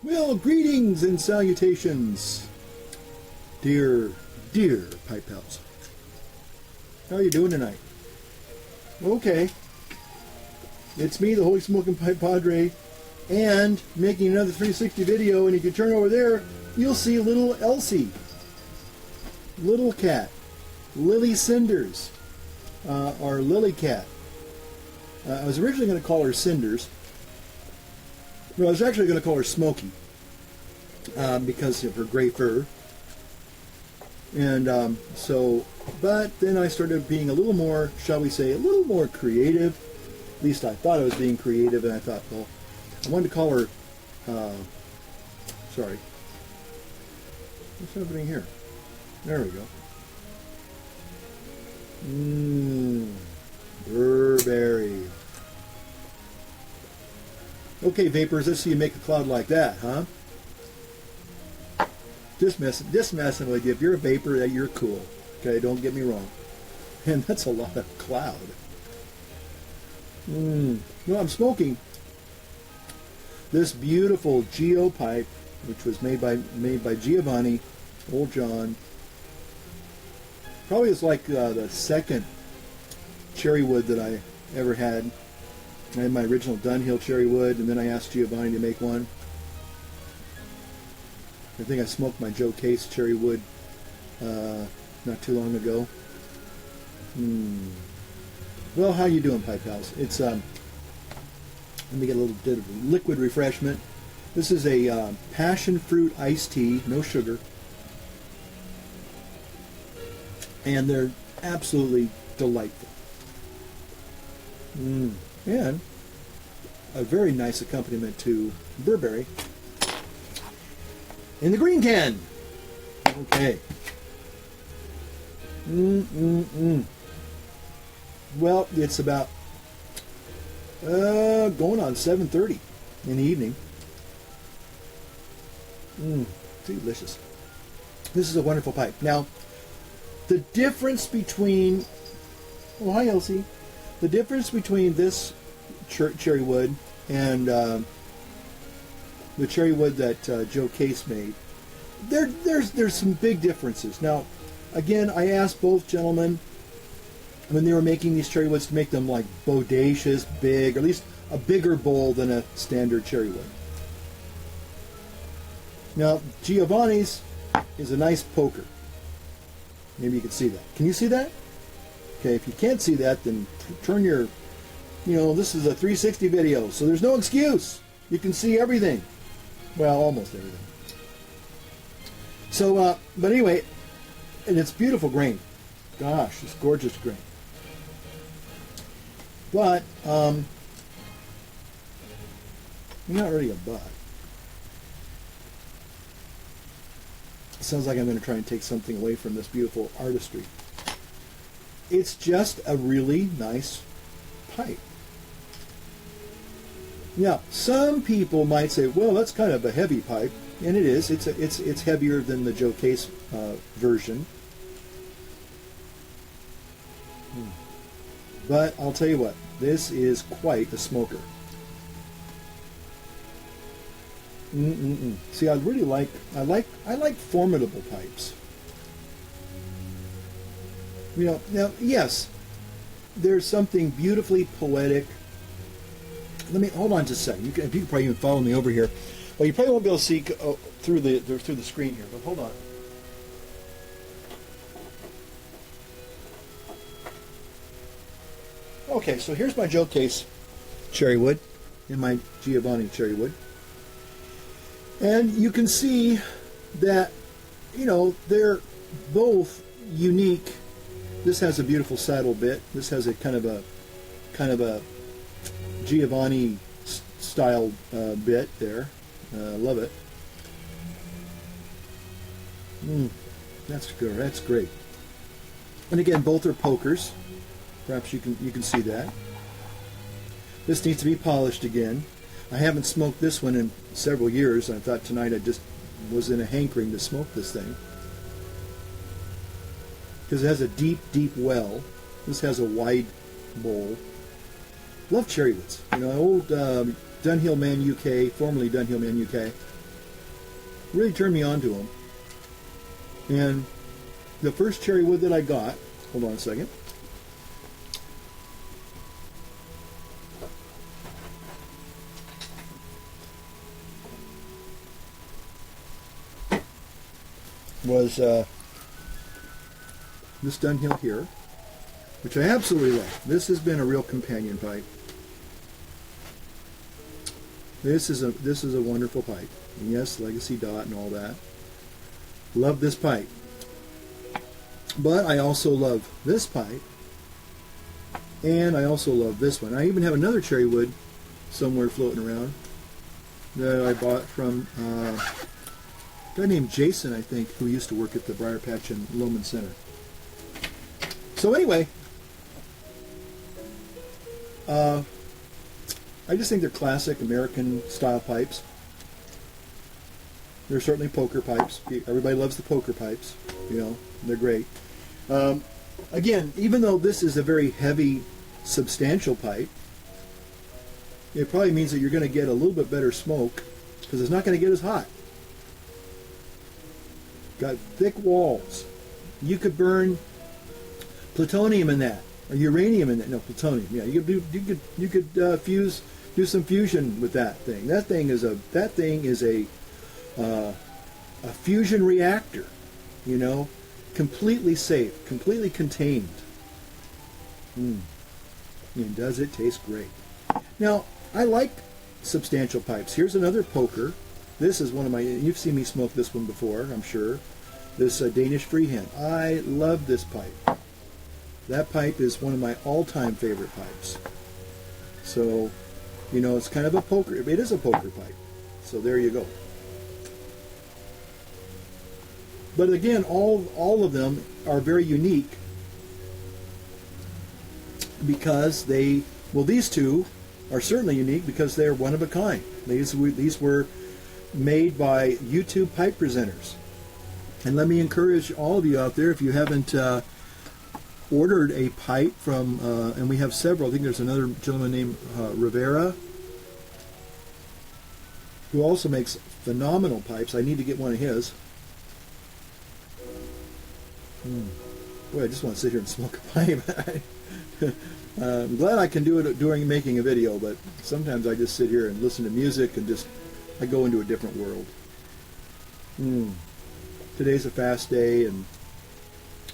Well, greetings and salutations, dear pipe pals. How are you doing tonight? Okay. It's me, the Holy Smoking Pipe Padre, and making another 360 video, and if you turn over there, you'll see little Elsie. Little cat. Lily Cinders. Or Lily Cat. I was originally going to call her Cinders. No, I was actually going to call her Smokey. Because of her gray fur. And but then I started being a little more, shall we say, a little more creative. At least I thought I was being creative, and I thought, well, I wanted to call her, sorry. What's happening here? There we go. Burberry. Okay, vapors, let's see you make a cloud like that, huh? Just messing with you. If you're a vapor, you're cool. Okay, don't get me wrong. And that's a lot of cloud. No, I'm smoking this beautiful Geo pipe, which was made by Giovanni, Old John. Probably it's like the second cherry wood that I ever had. I had my original Dunhill cherry wood, and then I asked Giovanni to make one. I think I smoked my Joe Case cherry wood not too long ago. Well, how you doing, pipe pals? It's let me get a little bit of liquid refreshment. This is a passion fruit iced tea, no sugar, and they're absolutely delightful. And a very nice accompaniment to Burberry in the green can. Okay. Well, it's about going on 7:30 in the evening. Delicious. This is a wonderful pipe. Now, the difference between hi Elsie. The difference between this cherry wood and the cherry wood that Joe Case made, there's some big differences. Now, again, I asked both gentlemen when they were making these cherry woods to make them like bodacious, big, or at least a bigger bowl than a standard cherry wood. Now, Giovanni's is a nice poker. Maybe you can see that. Can you see that? Okay, if you can't see that, then turn your, this is a 360 video, so there's no excuse. You can see everything. Well, almost everything. So, but anyway, and it's beautiful grain. Gosh, it's gorgeous grain. But, not really a but. It sounds like I'm going to try and take something away from this beautiful artistry. It's just a really nice pipe. Now, some people might say, well, that's kind of a heavy pipe, and it is. It's heavier than the Joe Case version. But I'll tell you what, this is quite a smoker. See, I like formidable pipes. Now, yes, there's something beautifully poetic. Let me hold on just a second. You can probably even follow me over here. Well, you probably won't be able to see through the screen here, but hold on. Okay, so here's my Joe Case cherry wood and my Giovanni cherry wood, and you can see that they're both unique. This has a beautiful saddle bit. This has a kind of a Giovanni style bit there. Love it. That's good. That's great. And again, both are pokers. Perhaps you can see that. This needs to be polished again. I haven't smoked this one in several years. I thought tonight I just was in a hankering to smoke this thing. Because it has a deep well. This has a wide bowl. Love cherry woods. Old Dunhill Man UK, formerly Dunhill Man UK. really turned me on to them. And the first cherry wood that I got, hold on a second. Was this Dunhill here, which I absolutely love. This has been a real companion pipe. This is a wonderful pipe. And yes, legacy dot and all that. Love this pipe. But I also love this pipe, and I also love this one. I even have another cherry wood somewhere floating around that I bought from a guy named Jason, I think, who used to work at the Briar Patch in Loman Center. So anyway, I just think they're classic American style pipes. They're certainly poker pipes. Everybody loves the poker pipes. You know, they're great. Again, even though this is a very heavy, substantial pipe, it probably means that you're going to get a little bit better smoke because it's not going to get as hot. Got thick walls. You could burn plutonium in that, or uranium in that. No, plutonium. Yeah, you could do some fusion with that thing. That thing is a fusion reactor. You know, completely safe, completely contained. And does it taste great? Now, I like substantial pipes. Here's another poker. This is one of my, you've seen me smoke this one before, I'm sure. This Danish freehand. I love this pipe. That pipe is one of my all-time favorite pipes. So, you know, it's kind of a poker, it is a poker pipe. So there you go. But again, all of them are very unique because these two are certainly unique because they're one of a kind. These were made by YouTube pipe presenters. And let me encourage all of you out there, if you haven't ordered a pipe from, and we have several, I think there's another gentleman named Rivera who also makes phenomenal pipes. I need to get one of his. Boy, I just want to sit here and smoke a pipe. I'm glad I can do it during making a video, but sometimes I just sit here and listen to music and I go into a different world. Today's a fast day, and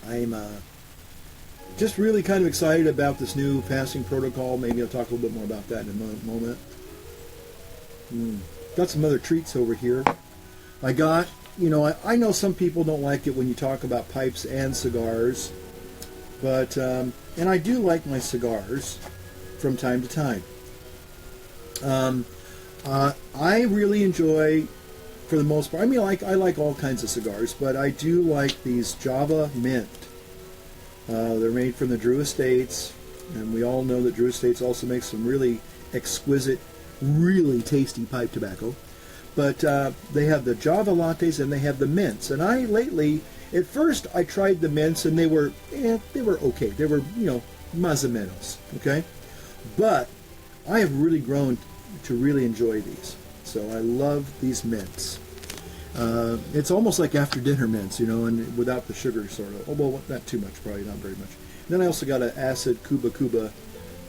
I'm just really kind of excited about this new fasting protocol. Maybe I'll talk a little bit more about that in a moment. Got some other treats over here. I got, you know, I know some people don't like it when you talk about pipes and cigars, but, and I do like my cigars from time to time. I really enjoy, for the most part, I mean, I like all kinds of cigars, but I do like these Java Mint. They're made from the Drew Estates, and we all know that Drew Estates also makes some really exquisite, really tasty pipe tobacco. But they have the Java lattes and they have the mints. And I lately, at first, I tried the mints and they were okay. They were, you know, más o menos, okay? But I have really grown to really enjoy these. So I love these mints. It's almost like after dinner mints, you know, and without the sugar, sort of. Oh, well, not too much, probably not very much. And then I also got an acid Cuba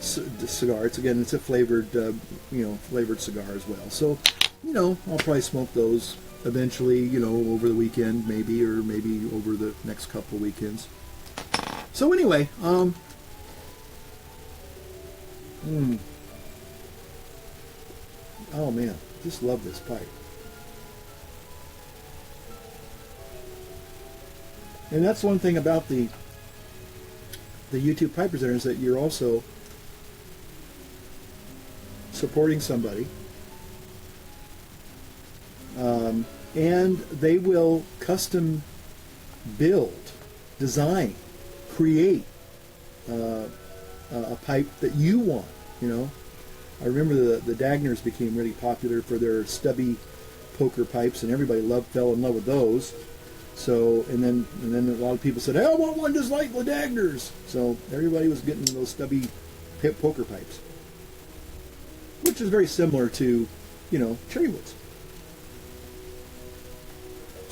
cigar. It's a flavored, flavored cigar as well. So, you know, I'll probably smoke those eventually, you know, over the weekend, maybe, or maybe over the next couple weekends. So anyway, oh man, just love this pipe. And that's one thing about the YouTube pipe presenter is that you're also supporting somebody. And they will custom build, design, create a pipe that you want, you know. I remember the Dagners became really popular for their stubby poker pipes, and everybody fell in love with those. So, and then a lot of people said, hey, I want one just like the Dagners. So everybody was getting those stubby poker pipes, which is very similar to, you know, cherry woods.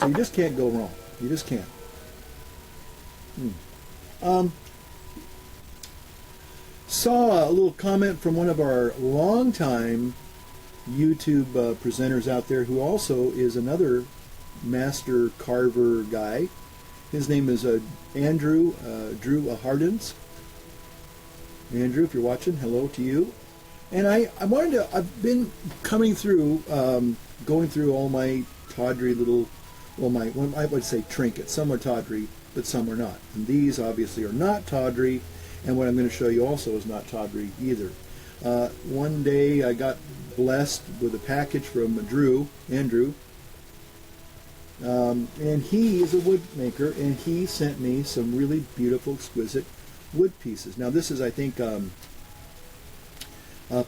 So you just can't go wrong. You just can't. Saw a little comment from one of our longtime YouTube presenters out there who also is another master carver guy. His name is Andrew Drew Hardens. Andrew, if you're watching, hello to you. And I've been coming through, going through all my tawdry little, I would say trinkets. Some are tawdry, but some are not. And these obviously are not tawdry, and what I'm going to show you also is not tawdry either. One day I got blessed with a package from Andrew, and he is a wood maker, and he sent me some really beautiful, exquisite wood pieces. Now this is, I think, a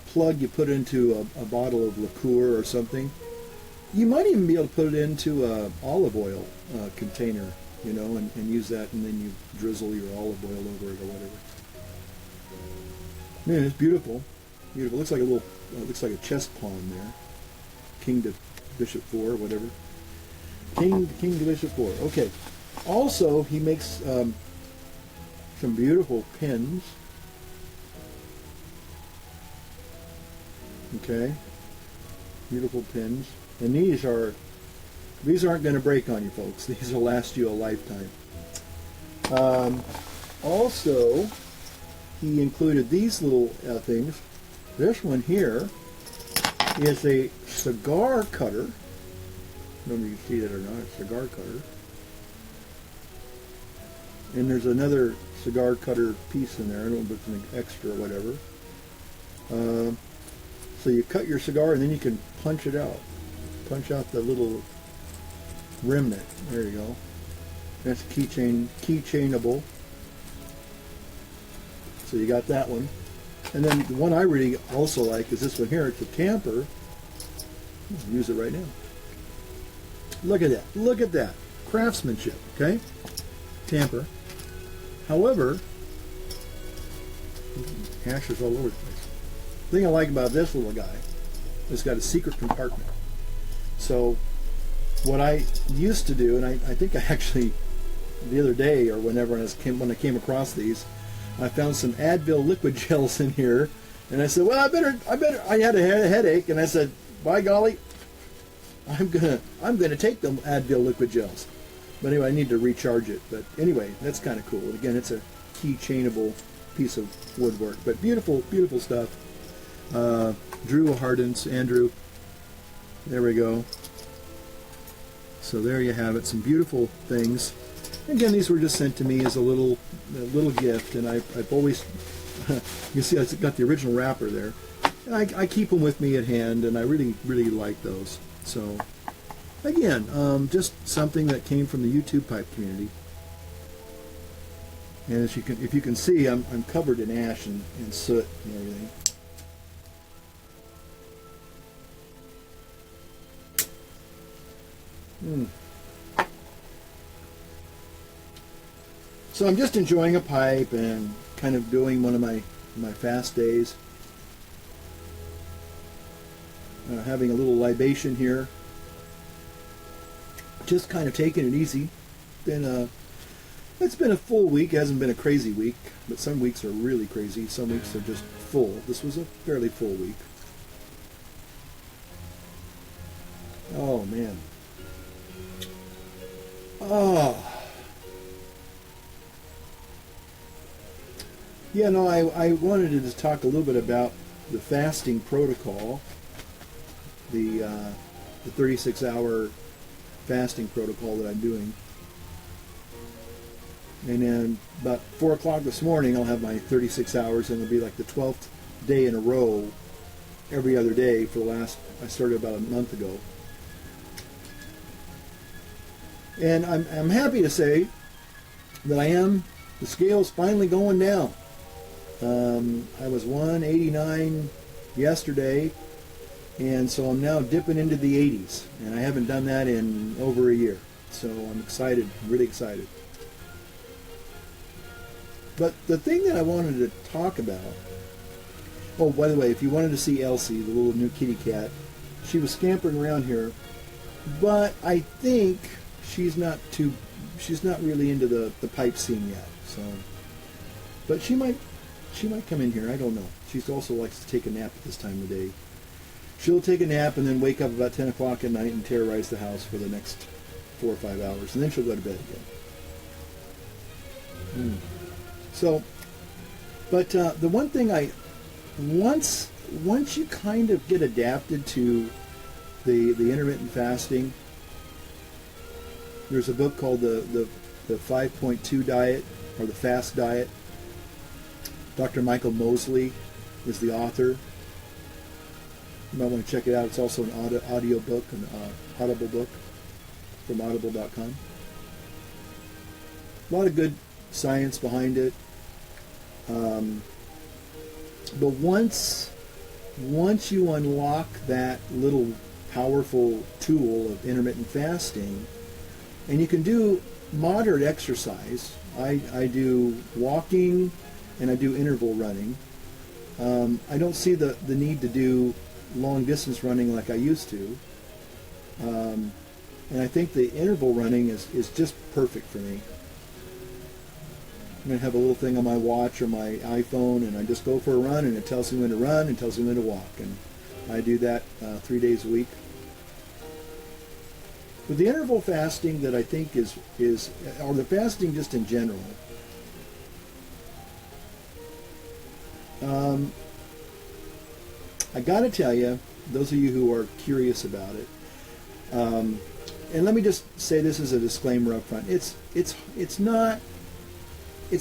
plug you put into a bottle of liqueur or something. You might even be able to put it into an olive oil container, you know, and use that, and then you drizzle your olive oil over it or whatever. Man, it's beautiful. Beautiful. Looks like a little, looks like a chess pawn there. King to bishop 4, whatever. King to bishop 4. Okay. Also, he makes some beautiful pins. Okay. Beautiful pins. And these aren't going to break on you, folks. These will last you a lifetime. Also, he included these little things. This one here is a cigar cutter. I don't know if you can see that or not. A cigar cutter. And there's another cigar cutter piece in there. I don't know if it's an extra or whatever. So you cut your cigar and then you can punch it out. Punch out the little remnant. There you go. That's keychainable. So you got that one. And then the one I really also like is this one here. It's a tamper. I'll use it right now. Look at that. Look at that. Craftsmanship, okay? Tamper. However, ashes all over the place. The thing I like about this little guy is it's got a secret compartment. So what I used to do, and I think I actually, the other day or whenever when I came across these, I found some Advil liquid gels in here, and I said, well, I had a headache, and I said, by golly, I'm gonna take them Advil liquid gels. But anyway, I need to recharge it. But anyway, that's kind of cool. And again, it's a keychainable piece of woodwork, but beautiful, beautiful stuff. Drew Hardens, Andrew. There we go. So there you have it. Some beautiful things. Again, these were just sent to me as a little gift, and I've always, you see, I've got the original wrapper there, and I keep them with me at hand, and I really, really like those. So, again, just something that came from the YouTube Pipe community. And as if you can see, I'm covered in ash and soot and everything. So I'm just enjoying a pipe and kind of doing one of my fast days. Having a little libation here. Just kind of taking it easy. It's been a full week. It hasn't been a crazy week, but some weeks are really crazy. Some weeks are just full. This was a fairly full week. Oh, man. Oh. Yeah, no, I wanted to just talk a little bit about the fasting protocol, the 36-hour fasting protocol that I'm doing. And then about 4 o'clock this morning, I'll have my 36 hours, and it'll be like the 12th day in a row, every other day for the last, I started about a month ago. And I'm happy to say that the scale's finally going down. I was 189 yesterday, and so I'm now dipping into the 80s, and I haven't done that in over a year. So I'm excited, really excited. But the thing that I wanted to talk about, oh, by the way, if you wanted to see Elsie, the little new kitty cat, she was scampering around here, but I think she's not really into the pipe scene yet. So, but she might come in here. I don't know. She also likes to take a nap at this time of day. She'll take a nap and then wake up about 10 o'clock at night and terrorize the house for the next 4 or 5 hours, and then she'll go to bed again. So, but the one thing once you kind of get adapted to the intermittent fasting, there's a book called the 5.2 diet, or the fast diet. Dr. Michael Mosley is the author. You might want to check it out. It's also an audio book, an Audible book from audible.com. A lot of good science behind it. But once you unlock that little powerful tool of intermittent fasting, and you can do moderate exercise. I do walking and I do interval running. I don't see the need to do long distance running like I used to. And I think the interval running is just perfect for me. I'm going to have a little thing on my watch or my iPhone, and I just go for a run, and it tells me when to run and tells me when to walk. And I do that 3 days a week. But the interval fasting that I think is or the fasting just in general, I got to tell you, those of you who are curious about it, and let me just say this as a disclaimer up front: it's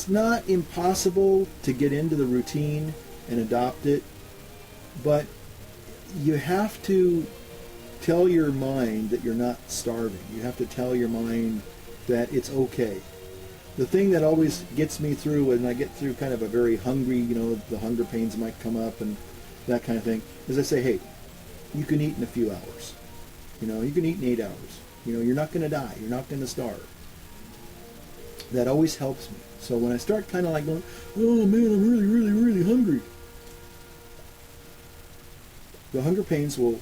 not impossible to get into the routine and adopt it, but you have to tell your mind that you're not starving. You have to tell your mind that it's okay. The thing that always gets me through when I get through kind of a very hungry, the hunger pains might come up and that kind of thing, is I say, hey, you can eat in a few hours. You can eat in 8 hours. You're not going to die. You're not going to starve. That always helps me. So when I start kind of like going, oh man, I'm really, really, really hungry, the hunger pains will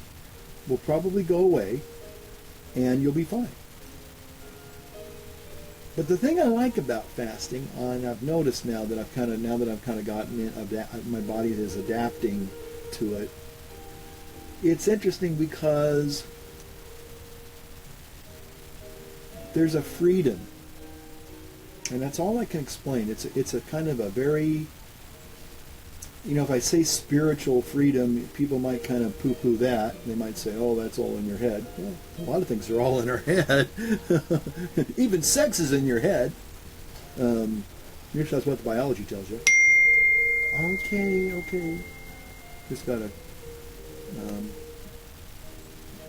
probably go away, and you'll be fine. But the thing I like about fasting, and I've noticed now that I've kind of gotten it, my body is adapting to it. It's interesting because there's a freedom, and that's all I can explain. It's a kind of a very, if I say spiritual freedom, people might kind of poo-poo that. They might say, oh, that's all in your head. Well, a lot of things are all in our head. Even sex is in your head. That's what the biology tells you. Okay. Just got a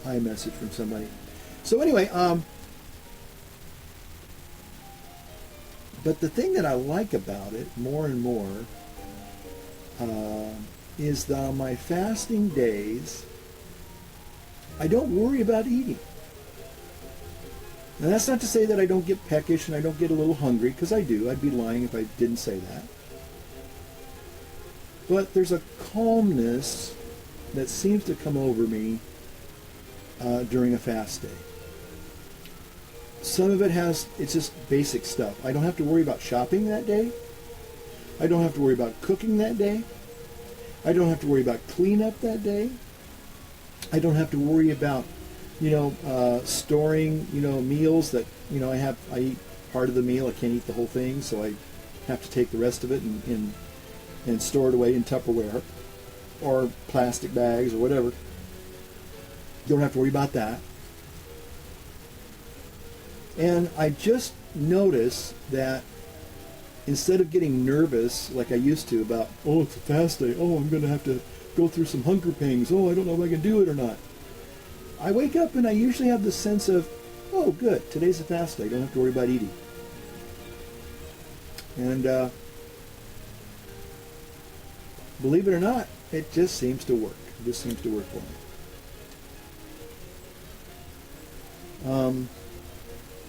iMessage from somebody. So anyway, but the thing that I like about it more and more is that on my fasting days, I don't worry about eating. And that's not to say that I don't get peckish and I don't get a little hungry, because I do. I'd be lying if I didn't say that. But there's a calmness that seems to come over me during a fast day. Some of it's just basic stuff. I don't have to worry about shopping that day. I don't have to worry about cooking that day. I don't have to worry about cleanup that day. I don't have to worry about, storing, meals that, I eat part of the meal. I can't eat the whole thing, so I have to take the rest of it and store it away in Tupperware or plastic bags or whatever. Don't have to worry about that. And I just notice that instead of getting nervous like I used to about, oh, it's a fast day, oh, I'm going to have to go through some hunger pangs, oh, I don't know if I can do it or not, I wake up and I usually have the sense of, oh, good, today's a fast day, I don't have to worry about eating. And believe it or not, it just seems to work. It just seems to work for me.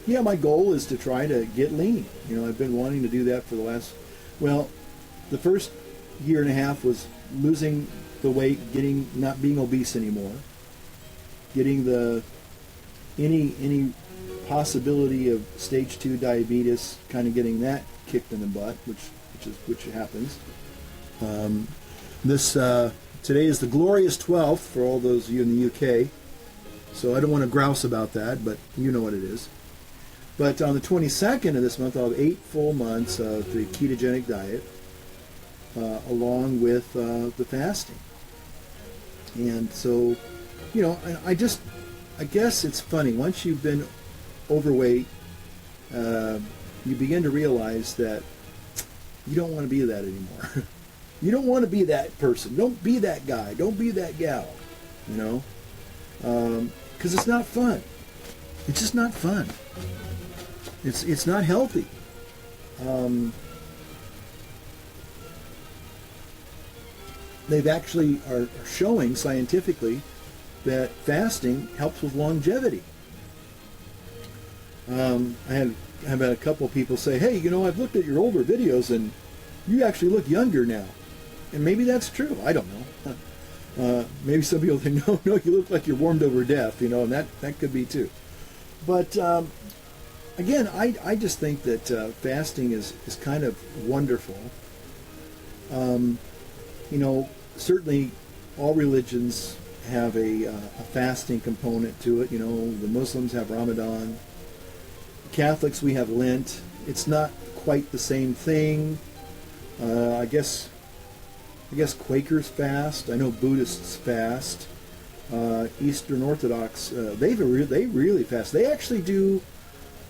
Yeah, my goal is to try to get lean. I've been wanting to do that for the first year and a half was losing the weight, not being obese anymore, getting any possibility of stage 2 diabetes, kind of getting that kicked in the butt, which happens. Today is the glorious 12th for all those of you in the UK, so I don't want to grouse about that, but you know what it is. But on the 22nd of this month, I'll have 8 full months of the ketogenic diet, along with the fasting. And so, you know, I guess it's funny. Once you've been overweight, you begin to realize that you don't want to be that anymore. You don't want to be that person. Don't be that guy. Don't be that gal. You know, because it's not fun. It's just not fun. It's not healthy. They've actually are showing scientifically that fasting helps with longevity. I've had a couple of people say, hey, you know, I've looked at your older videos and you actually look younger now. And maybe that's true. I don't know. Maybe some people think, no, you look like you're warmed over death, you know, and that could be too. But again, I just think that fasting is kind of wonderful. You know, certainly all religions have a fasting component to it. You know, the Muslims have Ramadan. Catholics, we have Lent. It's not quite the same thing. I guess Quakers fast. I know Buddhists fast. Eastern Orthodox, they really fast. They actually do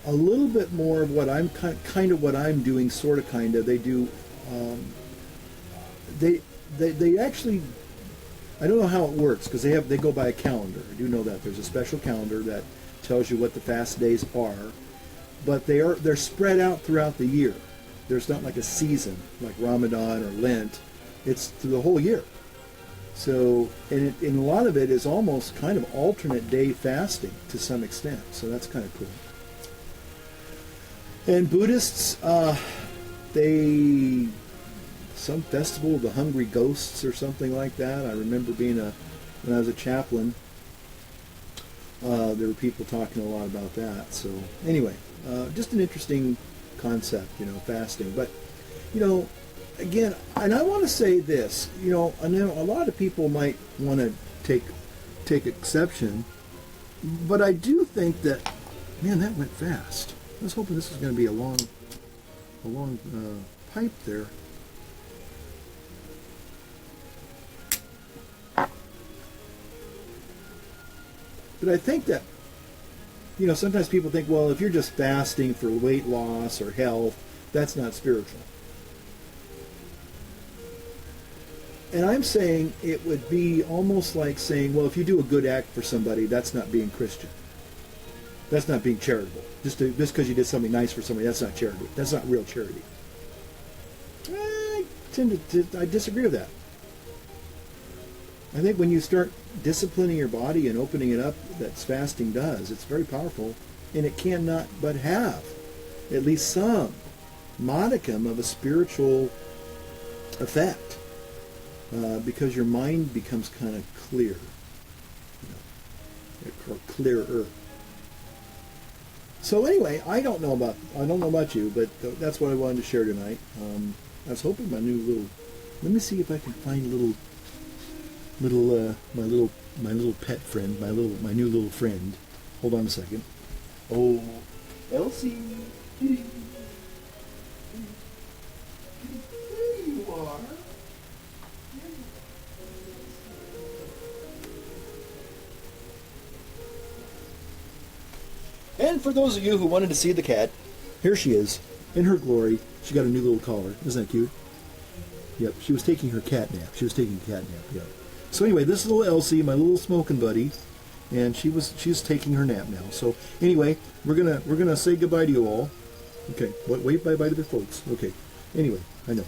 a little bit more of what I'm kind of what I'm doing, sort of, kind of. They do. They actually. I don't know how it works because they go by a calendar. I do know that there's a special calendar that tells you what the fast days are, but they're spread out throughout the year. There's not like a season like Ramadan or Lent. It's through the whole year. So, and a lot of it is almost kind of alternate day fasting to some extent. So that's kind of cool. And Buddhists, some festival of the hungry ghosts or something like that. I remember when I was a chaplain, there were people talking a lot about that. So anyway, just an interesting concept, you know, fasting. But, you know, again, and I want to say this, you know, I know a lot of people might want to take exception, but I do think that, man, that went fast. I was hoping this was going to be a long pipe there. But I think that, you know, sometimes people think, well, if you're just fasting for weight loss or health, that's not spiritual. And I'm saying it would be almost like saying, well, if you do a good act for somebody, that's not being Christian. That's not being charitable. Just because you did something nice for somebody, that's not charity. That's not real charity. I disagree with that. I think when you start disciplining your body and opening it up, that's fasting does. It's very powerful, and it cannot but have at least some modicum of a spiritual effect, because your mind becomes kind of clear, or clearer. So anyway, I don't know about you, but that's what I wanted to share tonight. I was hoping my new little. Let me see if I can find my little pet friend, my new little friend. Hold on a second. Oh, Elsie. There you are. And for those of you who wanted to see the cat, here she is, in her glory. She got a new little collar. Isn't that cute? Yep, she was taking her cat nap. Yep. So anyway, this is little Elsie, my little smoking buddy, and she's taking her nap now. So anyway, we're gonna say goodbye to you all. Okay, wave bye to the folks. Okay. Anyway, I know.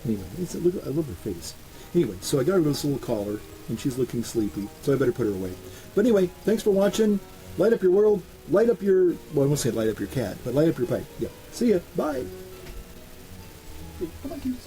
Anyway, I love her face. Anyway, so I got her this little collar, and she's looking sleepy, so I better put her away. But anyway, thanks for watching. Light up your world. Light up your, well, I won't say light up your cat, but light up your pipe. Yeah. See ya. Bye. Hey, come on, kids.